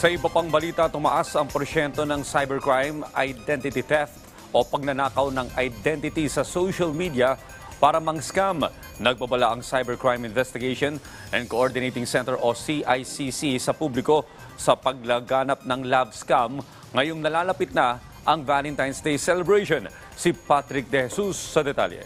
Sa iba pang balita, tumaas ang porsyento ng cybercrime, identity theft o pagnanakaw ng identity sa social media para mang-scam. Nagbabala ang Cybercrime Investigation and Coordinating Center o CICC sa publiko sa paglaganap ng love scam ngayong nalalapit na ang Valentine's Day celebration. Si Patrick De Jesus sa detalye.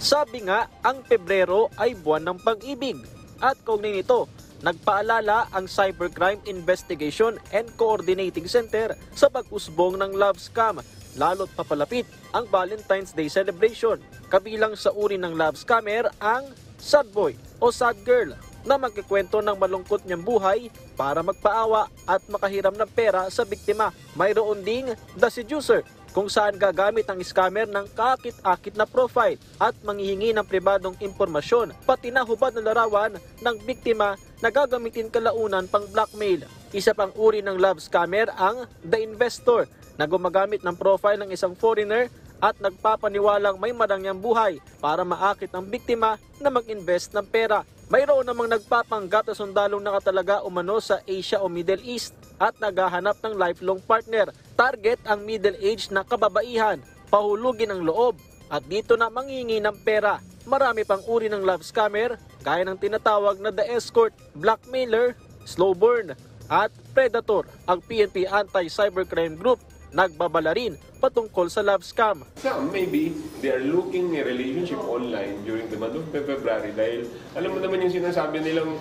Sabi nga, ang Pebrero ay buwan ng pag-ibig at kaugnay nito, nagpaalala ang Cybercrime Investigation and Coordinating Center sa pag-usbong ng love scam, lalo't papalapit ang Valentine's Day celebration. Kabilang sa uri ng love scammer ang sad boy o sad girl na magkikwento ng malungkot niyang buhay para magpaawa at makahiram ng pera sa biktima. Mayroon ding the seducer, kung saan gagamit ang scammer ng kaakit-akit na profile at manghihingi ng pribadong impormasyon, pati na hubad na larawan ng biktima na gagamitin kalaunan pang blackmail. Isa pang uri ng love scammer ang the investor, na gumagamit ng profile ng isang foreigner at nagpapaniwalang may marangyang buhay para maakit ang biktima na mag-invest ng pera. Mayroon namang nagpapanggap na sundalong nakatalaga umano sa Asia o Middle East at naghahanap ng lifelong partner. Target ang middle-aged na kababaihan, pahulugin ang loob at dito na manghingi ng pera. Marami pang uri ng love scammer gaya ng tinatawag na the escort, blackmailer, slow burn at predator. Ang PNP Anti-Cybercrime Group nagbabala rin patungkol sa love scam. Some maybe they are looking a relationship online during the month of February dahil alam mo naman yung sinasabi nilang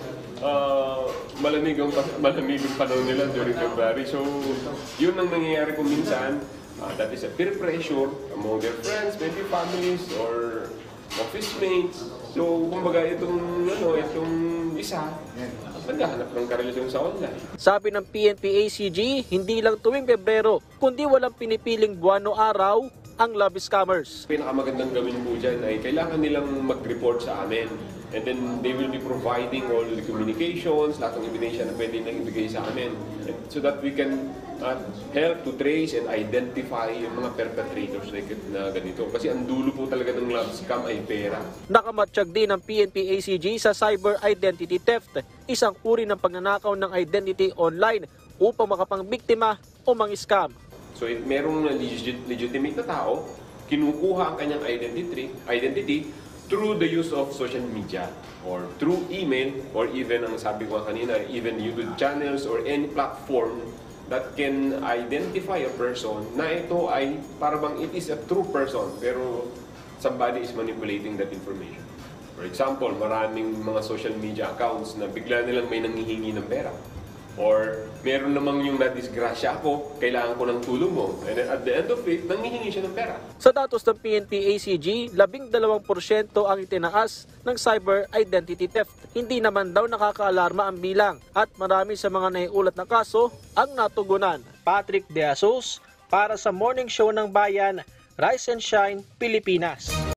malamig ang panahon nila during February. So yun ang nangyayari kung minsan. That is a peer pressure among their friends, maybe families or office mates. So kumbaga itong isa naghahanap ng karelasyon sa online. Sabi ng PNP-ACG, hindi lang tuwing Pebrero, kundi walang pinipiling buwan o araw ang love scammers. Pinakamagandang gawin po dyan ay kailangan nilang mag-report sa amin. And then they will be providing all the communications, lahat ng ebidensya na pwede nang ibigay sa amin. And so that we can help to trace and identify yung mga perpetrators na ganito. Kasi ang dulo po talaga ng love scam ay pera. Nakamatsyag din ng PNP-ACG sa cyber identity theft, isang uri ng pagnanakaw ng identity online upang makapangbiktima o mang-scam. So if merong legitimate na tao, kinukuha ang kanyang identity through the use of social media or through email or even, ang sabi ko kanina, even YouTube channels or any platform that can identify a person na ito ay parang it is a true person pero somebody is manipulating that information. For example, maraming mga social media accounts na bigla nilang may nanghihingi ng pera. Or meron namang yung nadisgrasya ako, kailangan ko ng tulong mo. And then at the end of it, nanghihingi siya ng pera. Sa datos ng PNP-ACG, 12% ang itinaas ng cyber identity theft. Hindi naman daw nakakaalarma ang bilang at marami sa mga naiulat na kaso ang natugunan. Patrick De Jesus para sa Morning Show ng Bayan, Rise and Shine, Pilipinas.